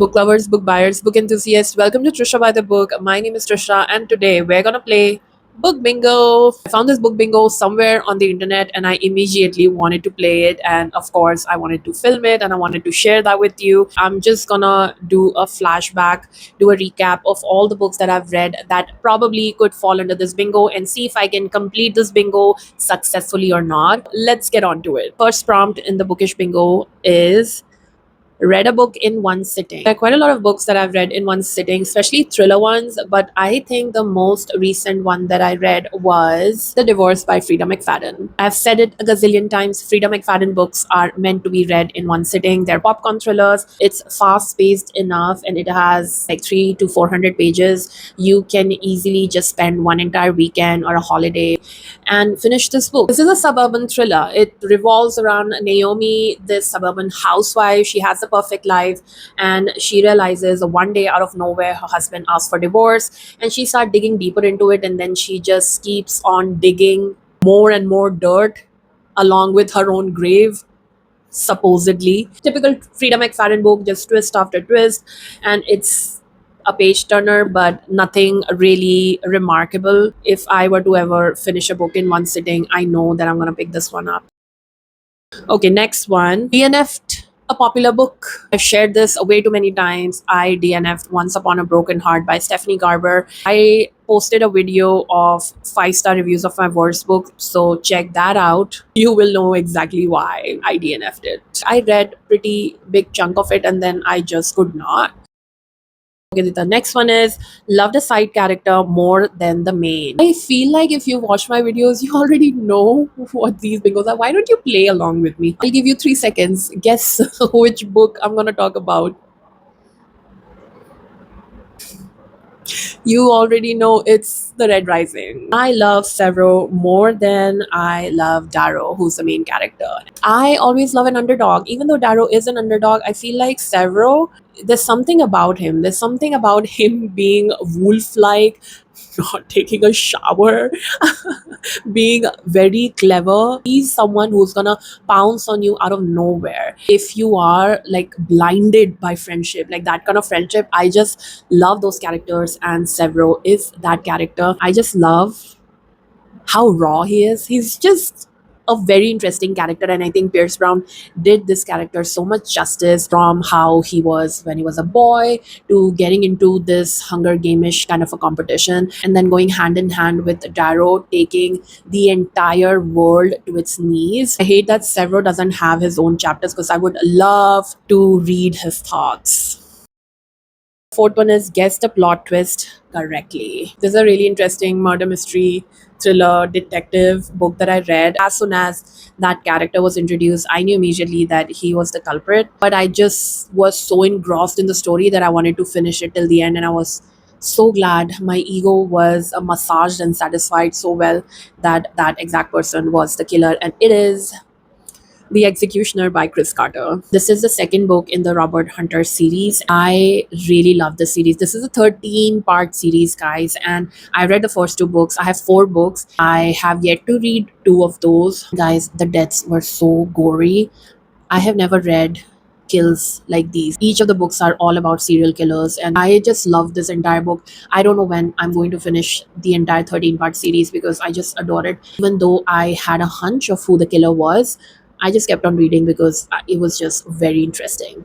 Book lovers, book buyers, book enthusiasts, welcome to Trisha by the Book. My name is Trisha, and today we're gonna play Book Bingo. I found this Book Bingo somewhere on the internet, and I immediately wanted to play it. And of course, I wanted to film it and I wanted to share that with you. I'm just gonna do a flashback, do a recap of all the books that I've read that probably could fall under this bingo and see if I can complete this bingo successfully or not. Let's get on to it. First prompt in the bookish bingo is read a book in one sitting. There are quite a lot of books that I've read in one sitting, especially thriller ones, but I think the most recent one that I read was The Divorce by Frida McFadden. I've said it a gazillion times, Frida McFadden books are meant to be read in one sitting. They're popcorn thrillers. It's fast-paced enough and it has like 3 to 400 pages. You can easily just spend one entire weekend or a holiday and finish this book. This is a suburban thriller. It revolves around Naomi, this suburban housewife. She has the perfect life and she realizes one day out of nowhere her husband asks for divorce and she starts digging deeper into it, and then she just keeps on digging more and more dirt along with her own grave, supposedly. Typical Frida McFadden book, just twist after twist, and it's a page turner, but nothing really remarkable. If I were to ever finish a book in one sitting, I know that I'm gonna pick this one up. Okay, next one. DNF'd a popular book. I've shared this way too many times. I DNF'd Once Upon a Broken Heart by Stephanie Garber. I posted a video of 5-star reviews of my worst book, so check that out. You will know exactly why I DNF'd it. I read pretty big chunk of it and then I just could not. Okay, the next one is loved a side character more than the main. I feel like if you watch my videos, you already know what these bingos are. Why don't you play along with me? I'll give you 3 seconds. Guess which book I'm gonna talk about. You already know it's The Red Rising. I love Severo more than I love Darrow, who's the main character. I always love an underdog. Even though Darrow is an underdog, I feel like Severo, there's something about him. There's something about him being wolf-like, not taking a shower, being very clever. He's someone who's gonna pounce on you out of nowhere. If you are like blinded by friendship, like that kind of friendship, I just love those characters, and Severo is that character. I just love how raw he is. He's just a very interesting character, and I think Pierce Brown did this character so much justice, from how he was when he was a boy to getting into this Hunger Game-ish kind of a competition, and then going hand in hand with Darrow taking the entire world to its knees. I hate that Severo doesn't have his own chapters because I would love to read his thoughts. Fourth one is guess the plot twist correctly. This is a really interesting murder mystery thriller detective book that I read. As soon as that character was introduced, I knew immediately that he was the culprit. But I just was so engrossed in the story that I wanted to finish it till the end, and I was so glad my ego was massaged and satisfied so well that that exact person was the killer, and it is the Executioner by Chris Carter. This is the second book in the Robert Hunter series. I really love this series. This is a 13-part series, guys, and I read the first 2 books. I have 4 books. I have yet to read 2 of those. Guys, the deaths were so gory. I have never read kills like these. Each of the books are all about serial killers, and I just love this entire book. I don't know when I'm going to finish the entire 13-part series because I just adore it. Even though I had a hunch of who the killer was, I just kept on reading because it was just very interesting.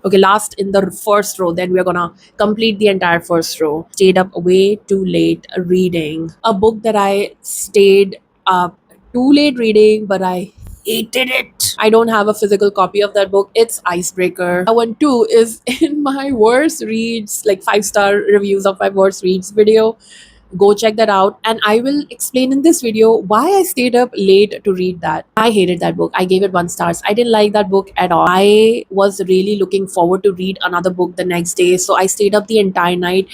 Okay, last in the first row, then we're gonna complete the entire first row. Stayed up way too late reading a book that I stayed up too late reading, but I hated it. I don't have a physical copy of that book. It's Icebreaker. That one too is in my worst reads, like 5-star reviews of my worst reads video. Go check that out, and I will explain in this video why I stayed up late to read that. I hated that book. I gave it 1 star. I didn't like that book at all. I was really looking forward to read another book the next day, so I stayed up the entire night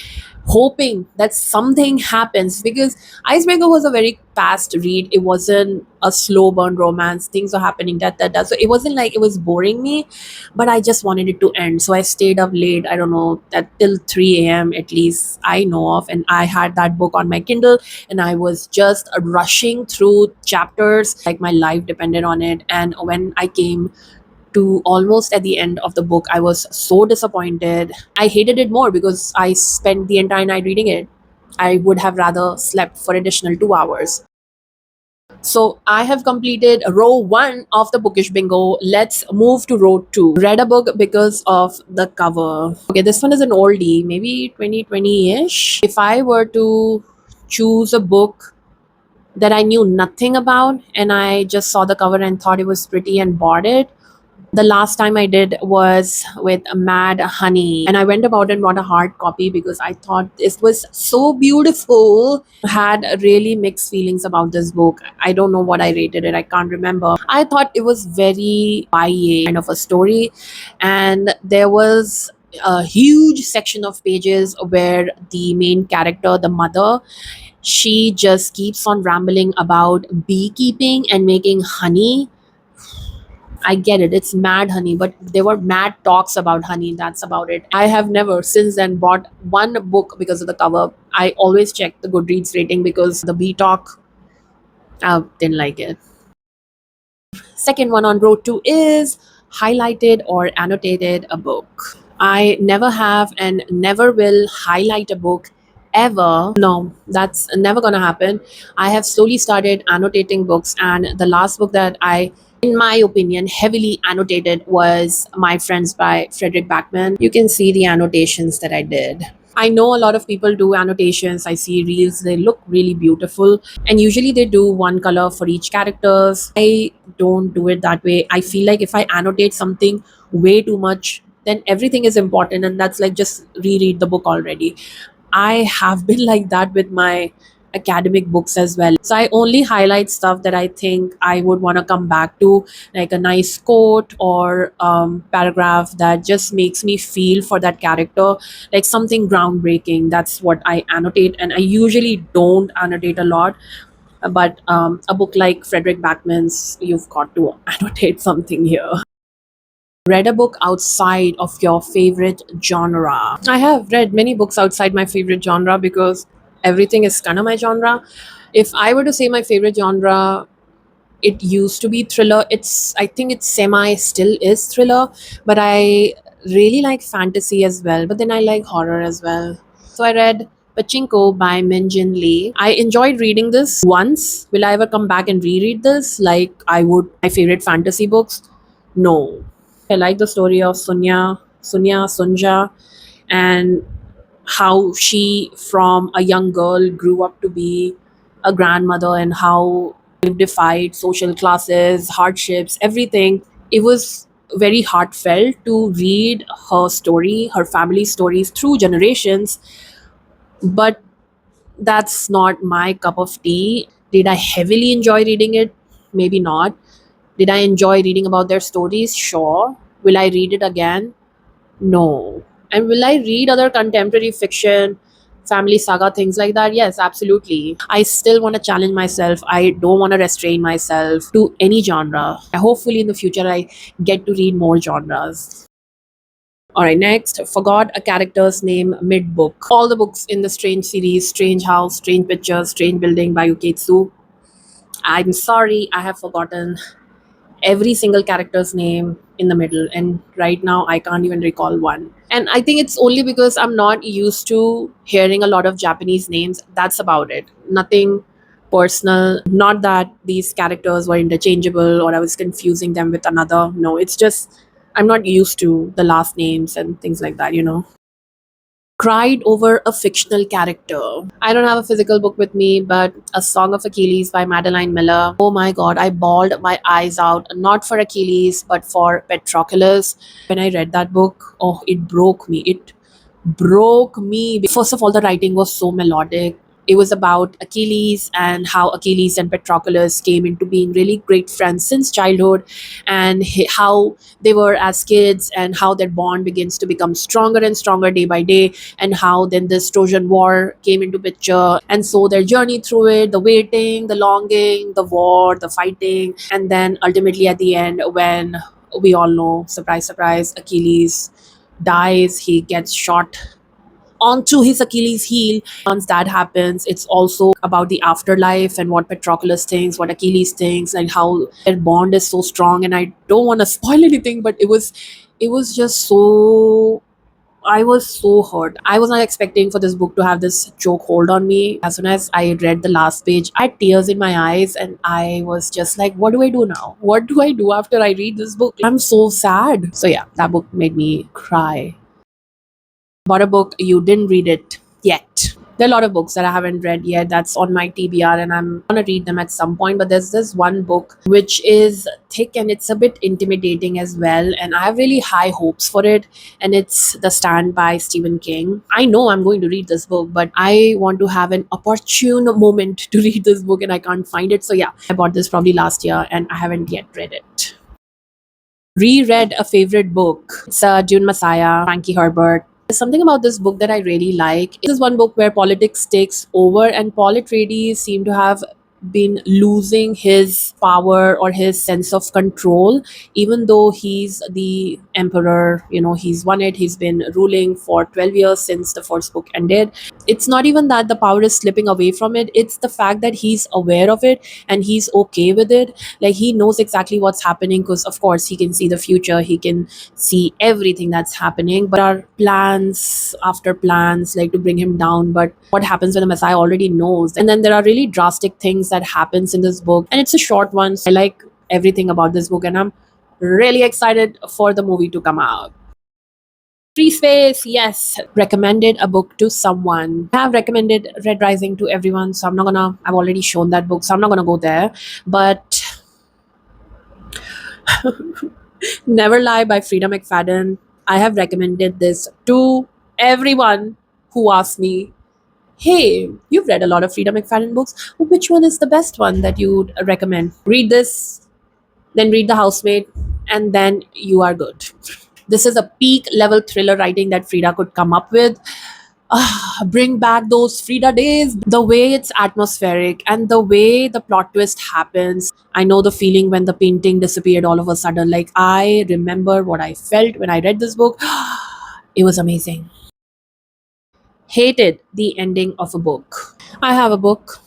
hoping that something happens, because Icebreaker was a very fast read. It wasn't a slow burn romance. Things are happening that. So it wasn't like it was boring me, but I just wanted it to end. So I stayed up late, I don't know, that till 3 a.m. at least I know of, and I had that book on my Kindle and I was just rushing through chapters like my life depended on it. And when I came to almost at the end of the book. I was so disappointed. I hated it more because I spent the entire night reading it. I would have rather slept for additional 2 hours. So I have completed row one of the bookish bingo. Let's move to row two. Read a book because of the cover. Okay, this one is an oldie, maybe 2020-ish. If I were to choose a book that I knew nothing about and I just saw the cover and thought it was pretty and bought it, the last time I did was with Mad Honey, and I went about and bought a hard copy because I thought this was so beautiful. Had really mixed feelings about this book. I don't know what I rated it, I can't remember. I thought it was very YA kind of a story, and there was a huge section of pages where the main character, the mother, she just keeps on rambling about beekeeping and making honey. I get it. It's mad honey, but there were mad talks about honey. That's about it. I have never since then bought one book because of the cover. I always check the Goodreads rating because the B talk, I didn't like it. Second one on road to is highlighted or annotated a book. I never have and never will highlight a book ever. No, that's never gonna happen. I have slowly started annotating books, and the last book that I, in my opinion, heavily annotated was My Friends by Frederick Backman. You can see the annotations that I did. I know a lot of people do annotations. I see reels, they look really beautiful. And usually they do one color for each characters. I don't do it that way. I feel like if I annotate something way too much, then everything is important and that's like just reread the book already. I have been like that with my academic books as well. So I only highlight stuff that I think I would want to come back to, like a nice quote or paragraph that just makes me feel for that character, like something groundbreaking. That's what I annotate, and I usually don't annotate a lot. But a book like Frederick Backman's, you've got to annotate something here. Read a book outside of your favorite genre. I have read many books outside my favorite genre because everything is kind of my genre. If I were to say my favorite genre, it used to be thriller. I think it's semi still is thriller, but I really like fantasy as well. But then I like horror as well. So I read Pachinko by Min Jin Lee. I enjoyed reading this once. Will I ever come back and reread this like I would my favorite fantasy books? No. I like the story of Sunja, and how she, from a young girl, grew up to be a grandmother and how defied social classes, hardships, everything. It was very heartfelt to read her story, her family stories through generations, but that's not my cup of tea. Did I heavily enjoy reading it? Maybe not. Did I enjoy reading about their stories? Sure. Will I read it again? No. And will I read other contemporary fiction, family saga, things like that? Yes, absolutely. I still want to challenge myself. I don't want to restrain myself to any genre. Hopefully, in the future, I get to read more genres. All right, next, forgot a character's name mid book. All the books in the Strange series, Strange House, Strange Pictures, Strange Building by Uketsu. I'm sorry, I have forgotten every single character's name in the middle, and right now I can't even recall one. And I think it's only because I'm not used to hearing a lot of Japanese names. That's about it. Nothing personal. Not that these characters were interchangeable or I was confusing them with another. No, it's just I'm not used to the last names and things like that. Cried over a fictional character. I don't have a physical book with me, but A Song of Achilles by Madeline Miller. Oh my god, I bawled my eyes out, not for Achilles, but for Patroclus. When I read that book, oh, it broke me. It broke me. First of all, the writing was so melodic. It was about Achilles and how Achilles and Patroclus came into being really great friends since childhood, and how they were as kids, and how their bond begins to become stronger and stronger day by day, and how then this Trojan War came into picture, and so their journey through it, the waiting, the longing, the war, the fighting, and then ultimately at the end, when we all know, surprise, surprise, Achilles dies, he gets shot onto his Achilles heel. Once that happens, it's also about the afterlife and what Patroclus thinks, what Achilles thinks, and how their bond is so strong. And I don't want to spoil anything, but it was just so, I was so hurt. I was not expecting for this book to have this choke hold on me. As soon as I read the last page, I had tears in my eyes and I was just like, what do I do now? What do I do after I read this book? I'm so sad. So yeah, that book made me cry. Bought a book, you didn't read it yet. There are a lot of books that I haven't read yet that's on my TBR and I'm gonna read them at some point. But there's this one book which is thick and it's a bit intimidating as well. And I have really high hopes for it. And it's The Stand by Stephen King. I know I'm going to read this book, but I want to have an opportune moment to read this book and I can't find it. So yeah, I bought this probably last year and I haven't yet read it. Reread a favorite book. It's Dune Messiah, Frankie Herbert. There's something about this book that I really like. This is one book where politics takes over, and Paul Atreides seem to have been losing his power or his sense of control, even though he's the emperor. He's won it. He's been ruling for 12 years since the first book ended. It's not even that the power is slipping away from it, it's the fact that he's aware of it and he's okay with it. Like, he knows exactly what's happening because, of course, he can see the future, he can see everything that's happening. But there are plans after plans, like, to bring him down. But what happens when the Messiah already knows? And then there are really drastic things that happens in this book, and it's a short one. So I like everything about this book, and I'm really excited for the movie to come out. Free space, yes. Recommended a book to someone. I have recommended Red Rising to everyone, so I've already shown that book, so I'm not gonna go there. But Never Lie by Frida McFadden, I have recommended this to everyone who asks me, hey, you've read a lot of Frida McFadden books. Which one is the best one that you'd recommend? Read this, then read The Housemaid, and then you are good. This is a peak level thriller writing that Frida could come up with. Bring back those Frida days. The way it's atmospheric and the way the plot twist happens. I know the feeling when the painting disappeared all of a sudden. Like, I remember what I felt when I read this book. It was amazing. Hated the ending of a book. I have a book,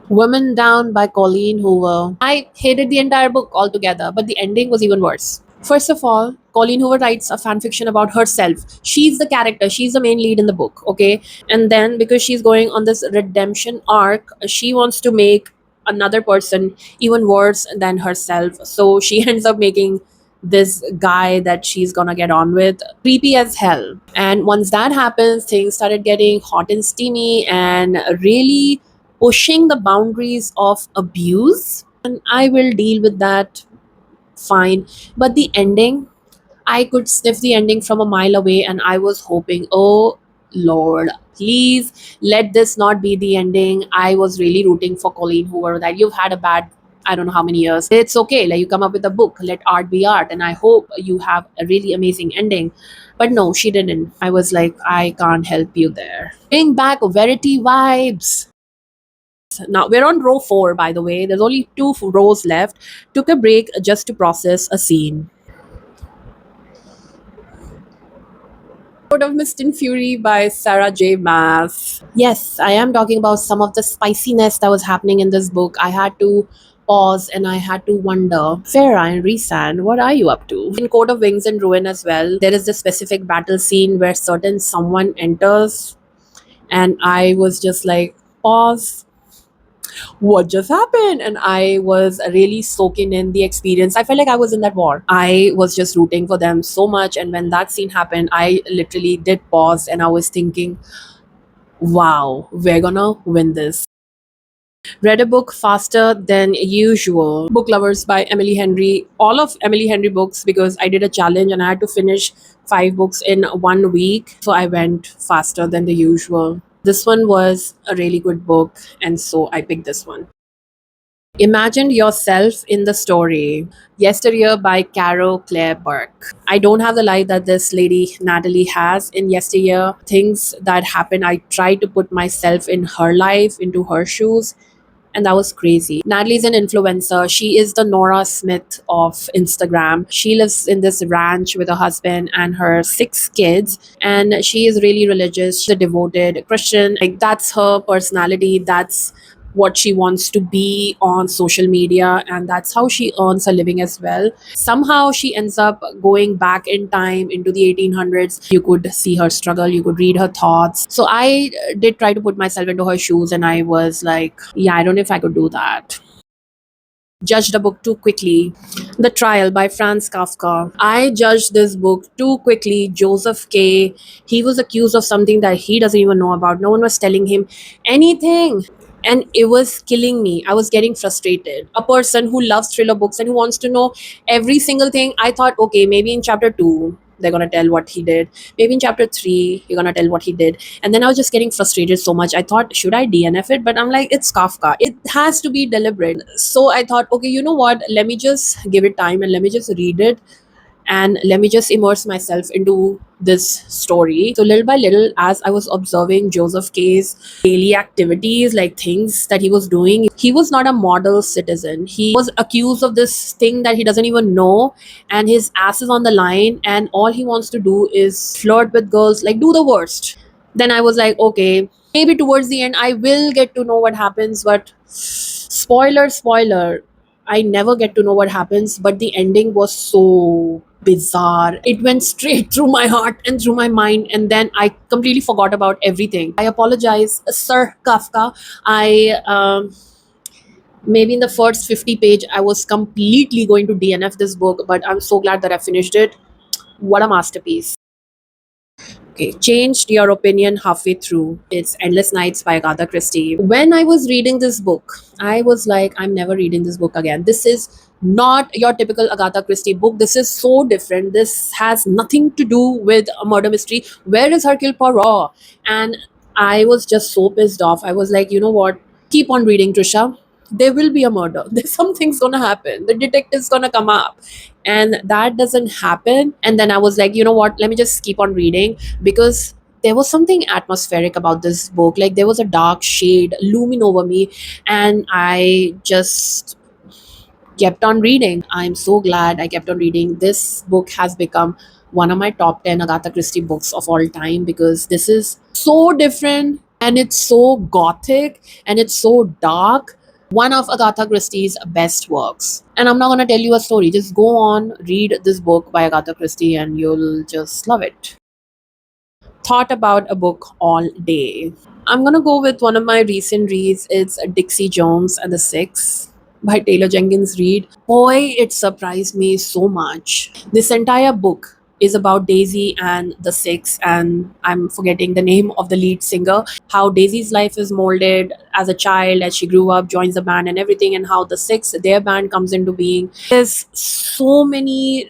Woman Down by Colleen Hoover. I hated the entire book altogether, but the ending was even worse. First of all, Colleen Hoover writes a fan fiction about herself. She's the character, she's the main lead in the book, okay? And then, because she's going on this redemption arc, she wants to make another person even worse than herself. So she ends up making this guy that she's gonna get on with creepy as hell. And once that happens, things started getting hot and steamy and really pushing the boundaries of abuse. And I will deal with that fine. But the ending, I could sniff the ending from a mile away, and I was hoping, oh Lord, please let this not be the ending. I was really rooting for Colleen Hoover that you've had a bad, I don't know how many years. It's okay. Like, you come up with a book, let art be art. And I hope you have a really amazing ending. But no, she didn't. I was like, I can't help you there. Bring back Verity vibes. Now we're on row 4, by the way. There's only 2 rows left. Took a break just to process a scene. Code of Mist and Fury by Sarah J. Maas. Yes, I am talking about some of the spiciness that was happening in this book. I had to pause and I had to wonder, Farah and Rhysand, what are you up to? In Code of Wings and Ruin as well, there is this specific battle scene where certain someone enters, and I was just like, pause, what just happened? And I was really soaking in the experience. I felt like I was in that war. I was just rooting for them so much. And when that scene happened, I literally did pause and I was thinking, wow, we're gonna win this. Read a book faster than usual. Book Lovers by Emily Henry. All of Emily Henry books, because I did a challenge and I had to finish 5 books in 1 week. So I went faster than the usual. This one was a really good book, and so I picked this one. Imagine yourself in the story. Yesteryear by Carol Claire Burke. I don't have the life that this lady Natalie has in Yesteryear. Things that happen, I try to put myself in her life, into her shoes. And that was crazy. Natalie's an influencer. She is the Nora Smith of Instagram. She lives in this ranch with her husband and her 6 kids. And she is really religious. She's a devoted Christian. Like, that's her personality. That's what she wants to be on social media, and that's how she earns a living as well. Somehow she ends up going back in time into the 1800s. You could see her struggle, you could read her thoughts. So I did try to put myself into her shoes, and I was like, yeah, I don't know if I could do that. Judged a book too quickly. The Trial by Franz Kafka. I judged this book too quickly. Joseph K. He was accused of something that he doesn't even know about. No one was telling him anything. And it was killing me. I was getting frustrated. A person who loves thriller books and who wants to know every single thing, I thought, okay, maybe in chapter 2, they're going to tell what he did. Maybe in chapter 3, you're going to tell what he did. And then I was just getting frustrated so much. I thought, should I DNF it? But I'm like, it's Kafka. It has to be deliberate. So I thought, okay, you know what? Let me just give it time and let me just read it, and let me just immerse myself into this story. So little by little, as I was observing Joseph K's daily activities, like things that he was doing, he was not a model citizen. He was accused of this thing that he doesn't even know, and his ass is on the line, and all he wants to do is flirt with girls, like do the worst. Then I was like, okay, maybe towards the end I will get to know what happens, but spoiler, I never get to know what happens, but the ending was so bizarre. It went straight through my heart and through my mind, and then I completely forgot about everything. I apologize, Sir Kafka. I maybe in the first 50 page, I was completely going to DNF this book, but I'm so glad that I finished it. What a masterpiece. Okay, changed your opinion halfway through. It's Endless Nights by Agatha Christie. When I was reading this book, I was like, I'm never reading this book again. This is not your typical Agatha Christie book. This is so different. This has nothing to do with a murder mystery. Where is Hercule Poirot? And I was just so pissed off. I was like, you know what? Keep on reading, Trisha. There will be a murder. There's something's gonna happen. The detective's gonna come up. And that doesn't happen. And then I was like, you know what? Let me just keep on reading, because there was something atmospheric about this book. Like, there was a dark shade looming over me, and I just kept on reading. I'm so glad I kept on reading. This book has become one of my top 10 Agatha Christie books of all time, because this is so different and it's so gothic and it's so dark. One of Agatha Christie's best works. And I'm not going to tell you a story. Just go on, read this book by Agatha Christie, and you'll just love it. Thought about a book all day. I'm gonna go with one of my recent reads. It's Dixie Jones and the Six by Taylor Jenkins Reid. Boy, it surprised me so much. This entire book is about Daisy and the Six, and I'm forgetting the name of the lead singer. How Daisy's life is molded as a child, as she grew up, joins the band and everything, and how the Six, their band, comes into being. There's so many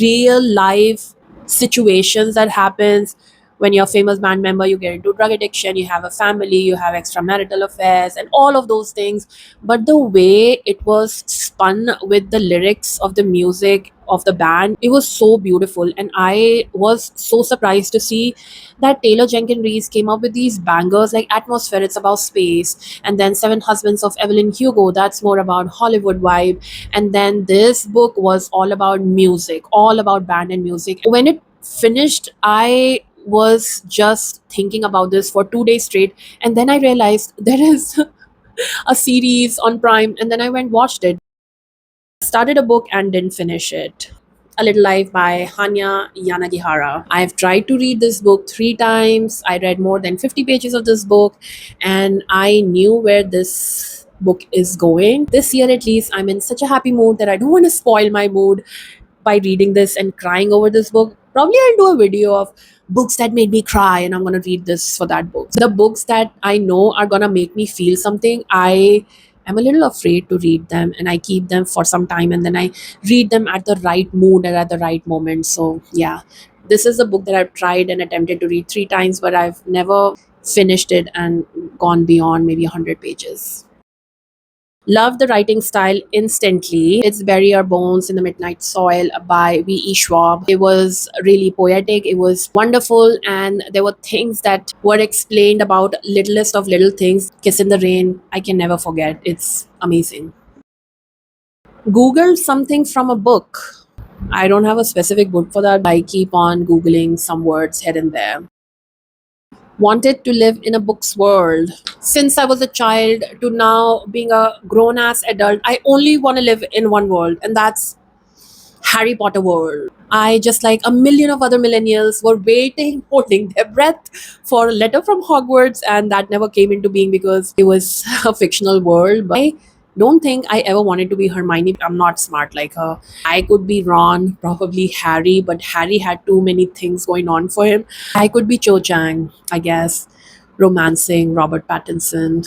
real life situations that happens when you're a famous band member. You get into drug addiction, you have a family, you have extramarital affairs and all of those things. But the way it was spun with the lyrics of the music of the band, it was so beautiful. And I was so surprised to see that Taylor Jenkins Reid came up with these bangers like Atmosphere, it's about space, and then Seven Husbands of Evelyn Hugo, that's more about Hollywood vibe. And then this book was all about music, all about band and music. When it finished, I was just thinking about this for 2 days straight, and then I realized there is a series on Prime, and then I went watched it. Started a book and didn't finish it. A Little Life by Hanya Yanagihara. I've tried to read this book 3 times. I read more than 50 pages of this book, and I knew where this book is going. This year, at least, I'm in such a happy mood that I don't want to spoil my mood by reading this and crying over this book. Probably I'll do a video of books that made me cry, and I'm going to read this for that book. The books that I know are going to make me feel something, I am a little afraid to read them, and I keep them for some time, and then I read them at the right mood and at the right moment. So, yeah, this is a book that I've tried and attempted to read 3 times, but I've never finished it and gone beyond maybe 100 pages. Love the writing style instantly. It's Bury Our Bones in the Midnight Soil by V.E. Schwab. It was really poetic, it was wonderful, and there were things that were explained about littlest of little things. Kiss in the Rain, I can never forget. It's amazing. Google something from a book. I don't have a specific book for that. I keep on Googling some words here and there. Wanted to live in a book's world. Since I was a child to now being a grown ass adult, I only want to live in one world, and that's Harry Potter world. I, just like a million of other millennials, were waiting, holding their breath for a letter from Hogwarts, and that never came into being because it was a fictional world. But I don't think I ever wanted to be Hermione. I'm not smart like her. I could be Ron, probably Harry, but Harry had too many things going on for him. I could be Cho Chang, I guess, romancing Robert Pattinson.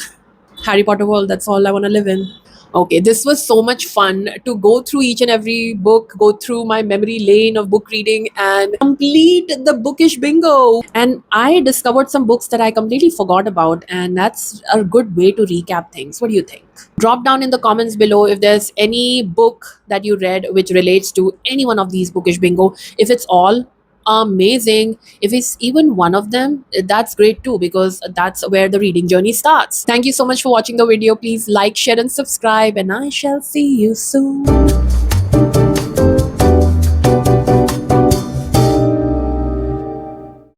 Harry Potter world, that's all I want to live in. Okay, this was so much fun to go through each and every book, go through my memory lane of book reading and complete the bookish bingo. And I discovered some books that I completely forgot about, and that's a good way to recap things. What do you think? Drop down in the comments below if there's any book that you read which relates to any one of these bookish bingo. If it's all, amazing. If it's even one of them, that's great too, because that's where the reading journey starts. Thank you so much for watching the video. Please like, share, and subscribe, and I shall see you soon.